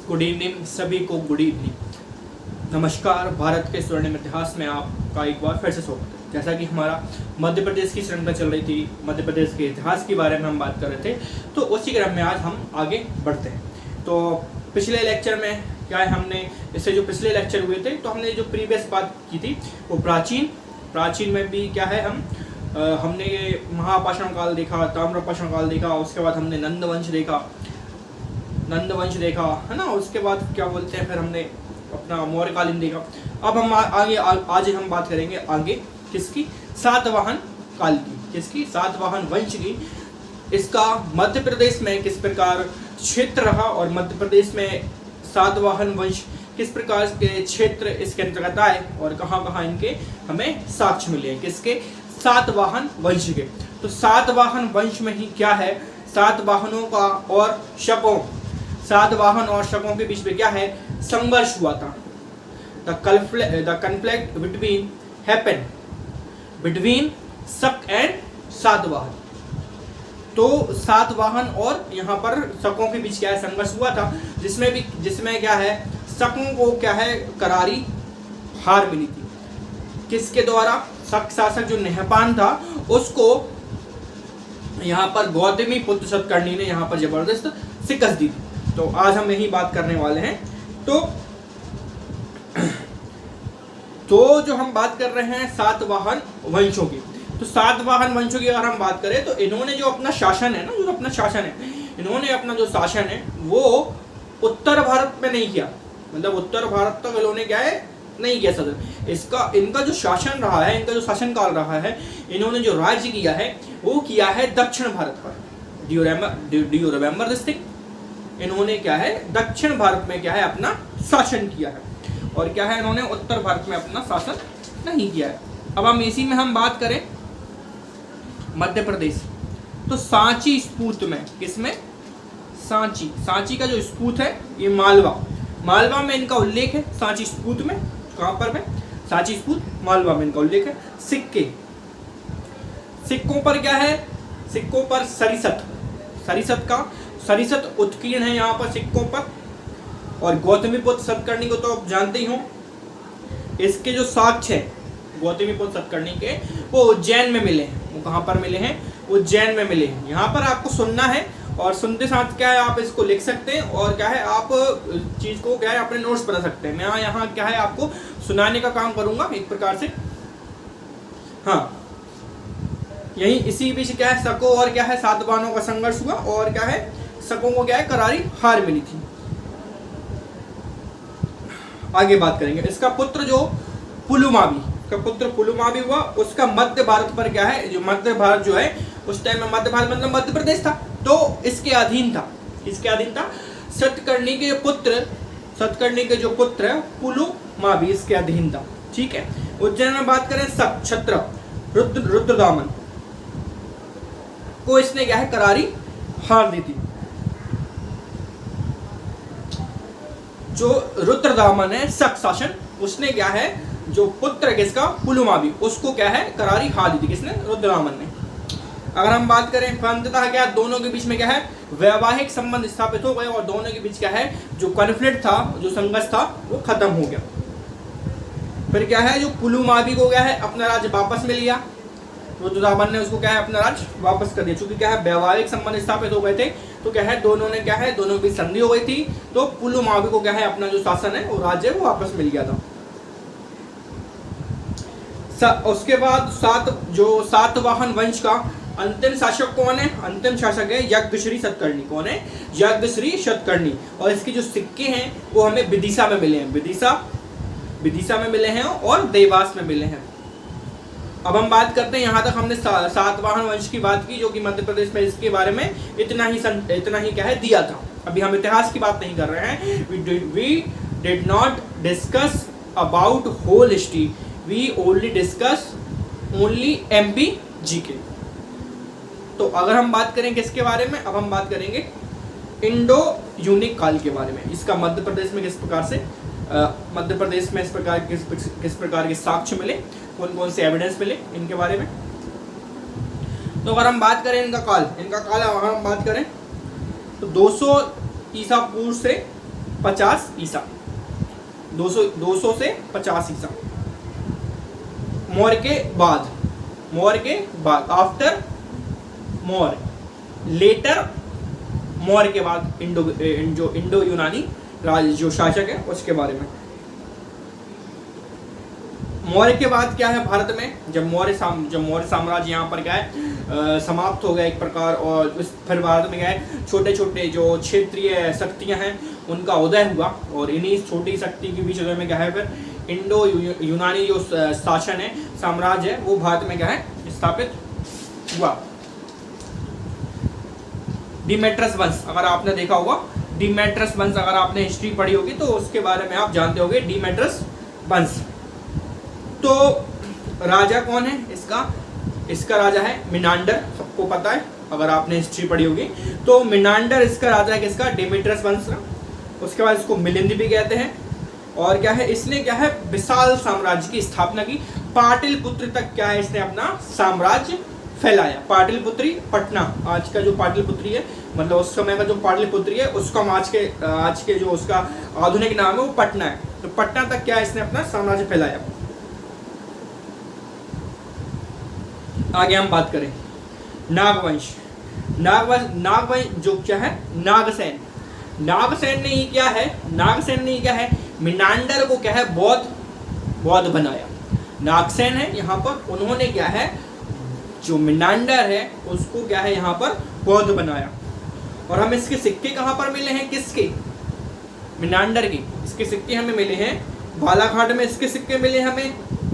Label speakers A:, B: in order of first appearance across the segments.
A: Good evening सभी को, good evening, नमस्कार। भारत के स्वर्णिम इतिहास में आपका एक बार फिर से स्वागत है। जैसा कि हमारा मध्य प्रदेश की श्रृंखला चल रही थी, मध्य प्रदेश के इतिहास के बारे में हम बात कर रहे थे, तो उसी क्रम में आज हम आगे बढ़ते हैं। तो पिछले लेक्चर में क्या है, हमने इससे जो पिछले लेक्चर हुए थे तो हमने जो प्रीवियस बात की थी वो प्राचीन में भी क्या है, हमने महापाषाण काल देखा, ताम्रपाषाण काल देखा, उसके बाद हमने नंदवंश देखा है ना। उसके बाद क्या बोलते हैं, फिर हमने अपना मौर्यकालीन देखा। अब हम आज हम बात करेंगे आगे किसकी, सातवाहन काल की, किसकी, सातवाहन वंश की। इसका मध्य प्रदेश में किस प्रकार क्षेत्र रहा और मध्य प्रदेश में सातवाहन वंश किस प्रकार के क्षेत्र इसके अंतर्गत आए और कहाँ कहाँ इनके हमें साक्ष्य मिले हैं, किसके, सातवाहन वंश के। तो सातवाहन वंश में ही क्या है, सातवाहनों का और शकों, सातवाहन और शकों के बीच में क्या है, संघर्ष हुआ था। The conflict between happened between शक एंड सातवाहन। तो सातवाहन और यहाँ पर शकों के बीच क्या है, संघर्ष हुआ था, जिसमें क्या है, शकों को क्या है, करारी हार मिली थी। किसके द्वारा, शक शासक जो नहपान था उसको यहाँ पर गौतमी पुत्र सतकर्णी ने यहाँ पर जबरदस्त शिकस्त दी थी। तो आज हम यही बात करने वाले हैं। तो जो हम बात कर रहे हैं सातवाहन वंशों की, तो सातवाहन वंशों की अगर हम बात करें तो इन्होंने जो अपना शासन है ना, इन्होंने अपना जो शासन है वो उत्तर भारत में नहीं किया, मतलब उत्तर भारत तक इन्होंने क्या है, नहीं किया सदन। इनका जो शासन रहा है, इनका जो शासनकाल रहा है, इन्होंने जो राज्य किया है वो किया है दक्षिण भारत पर। Do you remember this thing? इन्होंने क्या है, दक्षिण भारत में क्या है, अपना शासन किया है, और क्या है, इन्होंने उत्तर भारत में अपना शासन नहीं किया है। अब हम इसी में हम बात करें मध्य प्रदेश, तो सांची स्फूर्त में, किसमें, सांची का जो स्फूर्त है ये मालवा में इनका उल्लेख है। सांची स्फूर्त में, कहाँ पर में, सांची स्फूर्त मालवा में इनका उल्लेख है। सिक्कों पर क्या है, सिक्कों पर सरिसत उत्कीर्ण है यहाँ पर सिक्कों पर। और गौतमीपुत्र सतकर्णी को तो आप जानते ही हो, इसके जो साक्ष्य है गौतमीपुत्र सतकर्णी के, वो उज्जैन में मिले हैं। वो कहाँ पर मिले हैं, उज्जैन में मिले हैं। यहाँ पर आपको सुनना है और सुनते साथ क्या है, आप इसको लिख सकते हैं और क्या है, आप चीज को क्या है, अपने नोट्स बना सकते हैं। मैं यहाँ क्या है, आपको सुनाने का काम करूंगा एक प्रकार से। हाँ, यही इसी बीच क्या है, शकों और क्या है, सातवाहनों का संघर्ष हुआ और क्या है, शकों को क्या है, करारी हार मिली थी। आगे बात करेंगे। इसका पुत्र जो पुलुमावी हुआ, उसका मध्य भारत पर क्या है, जो मध्य भारत जो है उस टाइम में, मध्य भारत मतलब मध्य प्रदेश था, तो इसके अधीन था। सतकर्णी के जो पुत्र है पुलुमावी इसके अधीन था। ठीक है। उज्जैन में बात करें, छत्र रुद्रदामन को इसने क्या है, करारी हार दी थी। जो रुद्रदामन है शक शासन, उसने क्या है, जो पुत्र है किसका, पुलुमावी, उसको क्या है, करारी हार दी थी। किसने, रुद्रदामन ने। अगर हम बात करें अंततः क्या, दोनों के बीच में क्या है, वैवाहिक संबंध स्थापित हो गए और दोनों के बीच क्या है, जो कॉन्फ्लिक्ट था, जो संघर्ष था, वो खत्म हो गया। फिर क्या है, जो पुलुमावी को क्या है, अपना राज्य वापस मिल गया। रुद्रदामन ने उसको क्या है, अपना राज्य वापस कर दिया। चूंकि क्या है, वैवाहिक संबंध स्थापित हो गए थे, तो क्या है, दोनों ने क्या है, दोनों की संधि हो गई थी, तो पुलुमावी को क्या है, अपना जो शासन है वो राज्य वो वापस मिल गया था। उसके बाद सातवाहन वंश का अंतिम शासक कौन है, अंतिम शासक है यज्ञश्री सतकर्णी। कौन है, यज्ञश्री सतकर्णी। और इसके जो सिक्के हैं वो हमें विदिशा में मिले हैं, विदिशा में मिले हैं और देवास में मिले हैं। अब हम बात करते हैं, यहाँ तक हमने सातवाहन वंश की बात की, जो कि मध्य प्रदेश में इसके बारे में इतना ही क्या है, दिया था। अभी हम इतिहास की बात नहीं कर रहे हैं। We did not discuss about whole history, we only discuss MP GK। तो अगर हम बात करें किसके बारे में, अब हम बात करेंगे इंडो यूनिक काल के बारे में। इसका मध्य प्रदेश में किस प्रकार से, मध्य प्रदेश में किस प्रकार के साक्ष्य मिले, कौन कौन से एविडेंस मिले इनके बारे में। तो अगर हम बात करें इनका काल अगर हम बात करें तो 200 ईसा पूर्व से 50 ईसा, 200 से 50 ईसा। मौर्य के बाद आफ्टर मौर्य, लेटर मौर्य के बाद जो इंडो यूनानी जो शासक है उसके बारे में। मौर्य के बाद क्या है भारत में, जब मौर्य साम्राज्य यहाँ पर क्या है समाप्त हो गया एक प्रकार, और फिर भारत में क्या है छोटे छोटे जो क्षेत्रीय शक्तियाँ हैं उनका उदय हुआ, और इन्हीं छोटी शक्ति के बीच उदय में क्या है फिर इंडो यूनानी जो शासन है, साम्राज्य है, वो भारत में क्या है स्थापित हुआ। डिमेट्रियस वंश, अगर आपने देखा होगा डिमेट्रियस वंश, अगर आपने हिस्ट्री पढ़ी होगी तो उसके बारे में आप जानते होंगे डिमेट्रियस वंश। तो राजा कौन है इसका राजा है मिनांडर, सबको पता है अगर आपने हिस्ट्री पढ़ी होगी। तो मिनांडर इसका राजा है, किसका, डिमेट्रियस वंश का। उसके बाद इसको मिलिंद भी कहते हैं, और क्या है इसने क्या है विशाल साम्राज्य की स्थापना की। पाटलिपुत्र तक क्या है इसने अपना साम्राज्य फैलाया। पाटलिपुत्री पटना, आज का जो पाटलिपुत्री है, मतलब उस समय का जो पाटलिपुत्री है उसका आज के जो उसका आधुनिक नाम है वो पटना है। तो पटना तक क्या है इसने अपना साम्राज्य फैलाया। आगे हम बात करें नागवंश जो क्या है नागसेन ने ही क्या है मिनांडर को क्या है बौद्ध बनाया। नागसेन है यहाँ पर, उन्होंने क्या है जो मिनांडर है उसको क्या है यहाँ पर बौद्ध बनाया। और हमें इसके सिक्के कहाँ पर मिले हैं, किसके, मिनांडर के। इसके सिक्के हमें मिले हैं बालाघाट में, इसके सिक्के मिले हमें,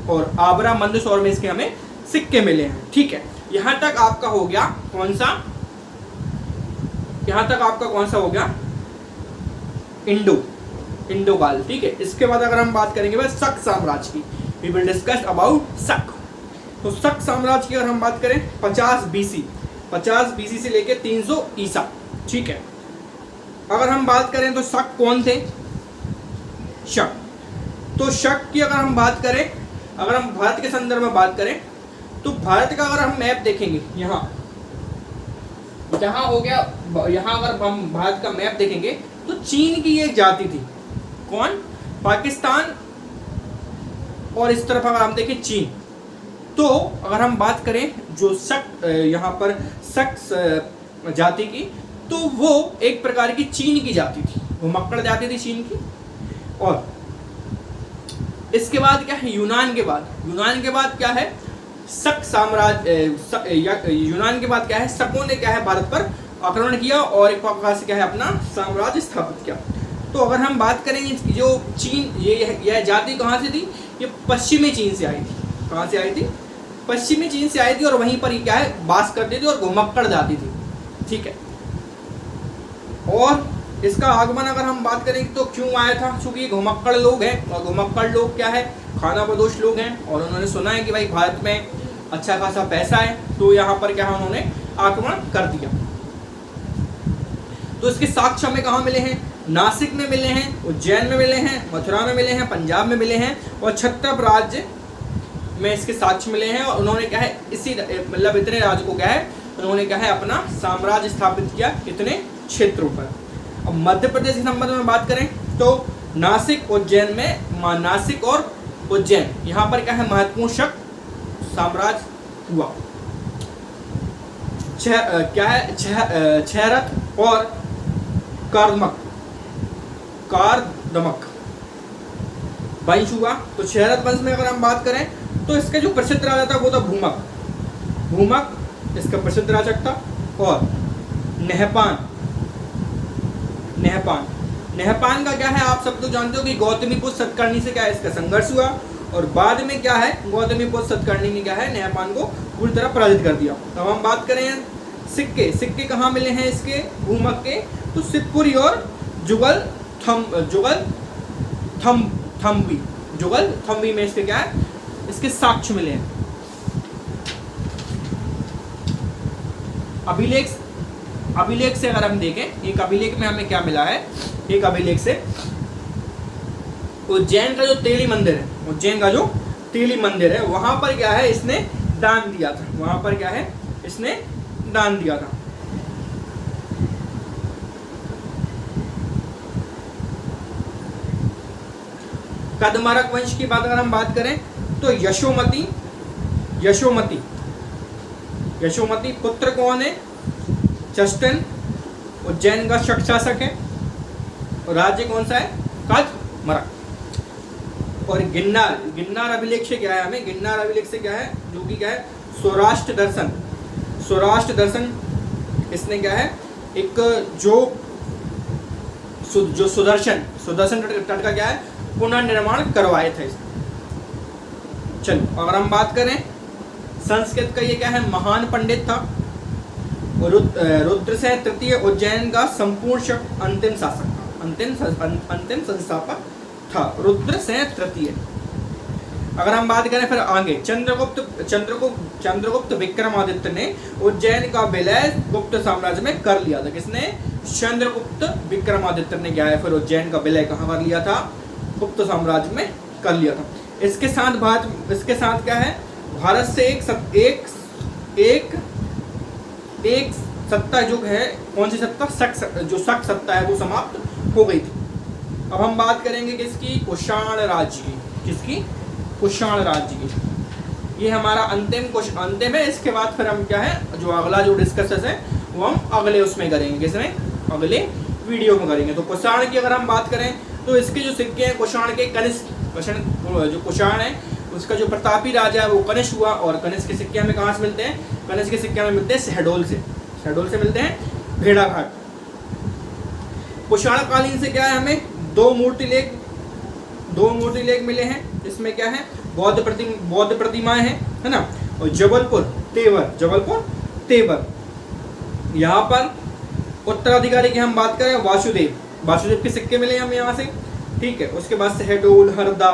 A: और आबरा मंदसौर में इसके हमें सिक्के मिले हैं। ठीक है, यहाँ तक आपका हो गया कौन सा हो गया इंडो काल। ठीक है, इसके बाद अगर हम बात करेंगे बस शक साम्राज्य की, वी विल डिस्कस अबाउट शक। तो शक साम्राज्य की अगर हम बात करें 50 बीसी से लेके 300 ईसा। ठीक है, अगर हम बात करें तो शक कौन थे, शक की अगर हम बात करें, अगर हम भारत के संदर्भ में बात करें तो भारत का अगर हम मैप देखेंगे, यहाँ हो गया, यहाँ अगर हम भारत का मैप देखेंगे तो चीन की एक जाति थी, कौन, पाकिस्तान, और इस तरफ अगर हम देखें चीन। तो अगर हम बात करें जो शक यहाँ पर शक जाति की, तो वो एक प्रकार की चीन की जाति थी, वो मक्कड़ जाति थी चीन की। और इसके बाद क्या है यूनान के बाद क्या है शक साम्राज्य, यूनान के बाद क्या है शकों ने क्या है भारत पर आक्रमण किया और एक प्रकार से क्या है अपना साम्राज्य स्थापित किया। तो अगर हम बात करेंगे जो चीन, यह जाति कहाँ से थी, ये पश्चिमी चीन से आई थी। कहाँ से आई थी, पश्चिमी चीन से आई थी, और वहीं पर क्या है वास करती थी और घुमक्कड़ जाती थी। ठीक है, और इसका आगमन अगर हम बात करें तो क्यों आया था, क्योंकि घुमक्कड़ लोग हैं, और घुमक्कड़ लोग क्या है खानाबदोश लोग हैं, और उन्होंने सुना है कि भाई भारत में अच्छा खासा पैसा है, तो यहाँ पर क्या है उन्होंने आक्रमण कर दिया। तो इसके साक्ष्य हमें कहाँ मिले हैं, नासिक में मिले हैं, उज्जैन में मिले हैं, मथुरा में मिले हैं, पंजाब में मिले हैं, और छत्तर राज्य में इसके साक्ष्य मिले हैं। और उन्होंने क्या है इसी मतलब इतने राज्य को क्या है उन्होंने क्या है अपना साम्राज्य स्थापित किया इतने क्षेत्रों पर। अब मध्य प्रदेश के संबंध में बात करें तो नासिक उज्जैन में, नासिक और उज्जैन यहाँ पर क्या है महत्वपूर्ण शक साम्राज्य हुआ। क्षहरत और कारदमक वंश हुआ। तो क्षहरत वंश में अगर हम बात करें तो इसका जो प्रसिद्ध राजा था वो था भूमक इसका प्रसिद्ध राजा था, और नहपान का क्या है आप सब तो जानते हो कि गौतमीपुत्र सतकर्णी से क्या है इसका संघर्ष हुआ, और बाद में क्या है गौतमीपुत्र सतकर्णी ने क्या है नहपान को पूरी तरह पराजित कर दिया। तो हम बात करें सिक्के कहाँ मिले हैं इसके भूमक के, तो शिवपुरी और जुगल थम्बी में इसके क्या है इसके साक्ष्य मिले हैं। अभिलेख से अगर हम देखें, एक अभिलेख में हमें क्या मिला है, एक अभिलेख से उज्जैन का जो तेली मंदिर है वहां पर क्या है इसने दान दिया था। कदमरक वंश की बात अगर हम बात करें तो यशोमती पुत्र कौन है? चस्टन, उज्जैन का शासक है, और राज्य कौन सा है? कदमरक। और गिन्नार अभिलेख से क्या है हमें? गिन्नार अभिलेख से क्या है? जो कि क्या है? सौराष्ट्र दर्शन इसने क्या है? एक जो सुदर्शन तट का क्या है? पुनर्निर्माण करवाए थे। चलो अगर हम बात करें संस्कृत का, ये क्या है? महान पंडित था। रुद्रसेन तृतीय उज्जैन का संपूर्ण अंतिम शासक था, अंतिम संस्थापक था रुद्रसेन तृतीय। अगर हम बात करें फिर आगे, चंद्रगुप्त विक्रमादित्य ने उज्जैन का विलय गुप्त साम्राज्य में कर लिया था। किसने? चंद्रगुप्त विक्रमादित्य ने क्या है? फिर उज्जैन का विलय कहाँ कर लिया था? गुप्त साम्राज्य में कर लिया था। इसके साथ क्या है? भारत से एक सत्ता जो है, कौन सी सत्ता? शक सत्ता है, वो समाप्त हो गई थी। अब हम बात करेंगे किसकी? कुषाण राज्य की। किसकी? कुषाण राज्य की। ये हमारा अंतिम है। इसके बाद फिर हम क्या है, जो अगला जो डिस्कस है वो हम अगले उसमें करेंगे। किसमें? अगले वीडियो में करेंगे। तो कुषाण की अगर हम बात करें तो इसके जो सिक्के हैं कुषाण के, कनिष्क जो कुषाण है उसका जो प्रतापी राजा है वो कनिष्क हुआ। और कनिष्क के सिक्के हमें कहाँ से मिलते हैं? कनिष्क के सिक्के हमें मिलते हैं शहडोल से मिलते हैं, भेड़ाघाट। कुषाण कालीन से क्या है? हमें दो मूर्ति लेख मिले हैं। इसमें क्या है? बौद्ध प्रतिमाएं हैं, है ना। और जबलपुर तेवर। यहाँ पर उत्तराधिकारी की हम बात करें, वासुदेव के सिक्के मिले हमें यहाँ से, ठीक है। उसके बाद शहडोल, हरदा,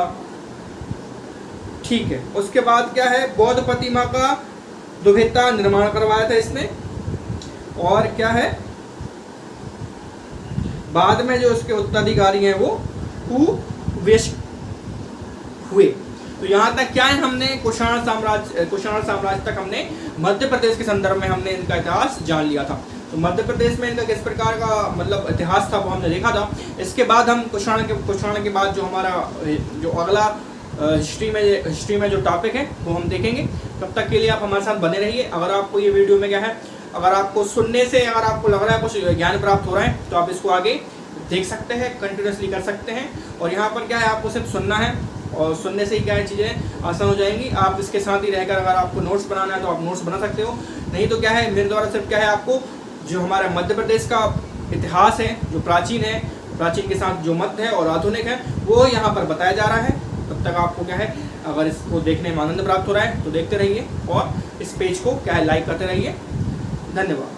A: ठीक है। उसके बाद क्या है? बौद्ध प्रतिमा का दुभिता निर्माण करवाया था इसने। और क्या है? बाद में जो उसके उत्तराधिकारी हैं वो हुए। तो यहाँ तक क्या है? हमने कुषाण साम्राज्य तक हमने मध्य प्रदेश के संदर्भ में हमने इनका इतिहास जान लिया था। तो मध्य प्रदेश में इनका किस प्रकार का मतलब इतिहास था वो हमने देखा था। इसके बाद हम कुषाण के बाद जो हमारा जो अगला हिस्ट्री में जो टॉपिक है वो हम देखेंगे। तब तक के लिए आप हमारे साथ बने रहिए। अगर आपको ये वीडियो में क्या है, अगर आपको सुनने से अगर आपको लग रहा है कुछ ज्ञान प्राप्त हो रहा है तो आप इसको आगे देख सकते हैं, कंटिन्यूसली कर सकते हैं। और यहाँ पर क्या है, आपको सिर्फ सुनना है और सुनने से ही क्या है चीज़ें आसान हो जाएंगी। आप इसके साथ ही रहकर अगर आपको नोट्स बनाना है तो आप नोट्स बना सकते हो। नहीं तो क्या है, मेरे द्वारा सिर्फ क्या है, आपको जो हमारा मध्य प्रदेश का इतिहास है, जो प्राचीन है, प्राचीन के साथ जो मध्य है और आधुनिक है, वो यहाँ पर बताया जा रहा है। तब तक आपको क्या है, अगर इसको देखने में आनंद प्राप्त हो रहा है तो देखते रहिए और इस पेज को क्या है लाइक करते रहिए। धन्यवाद।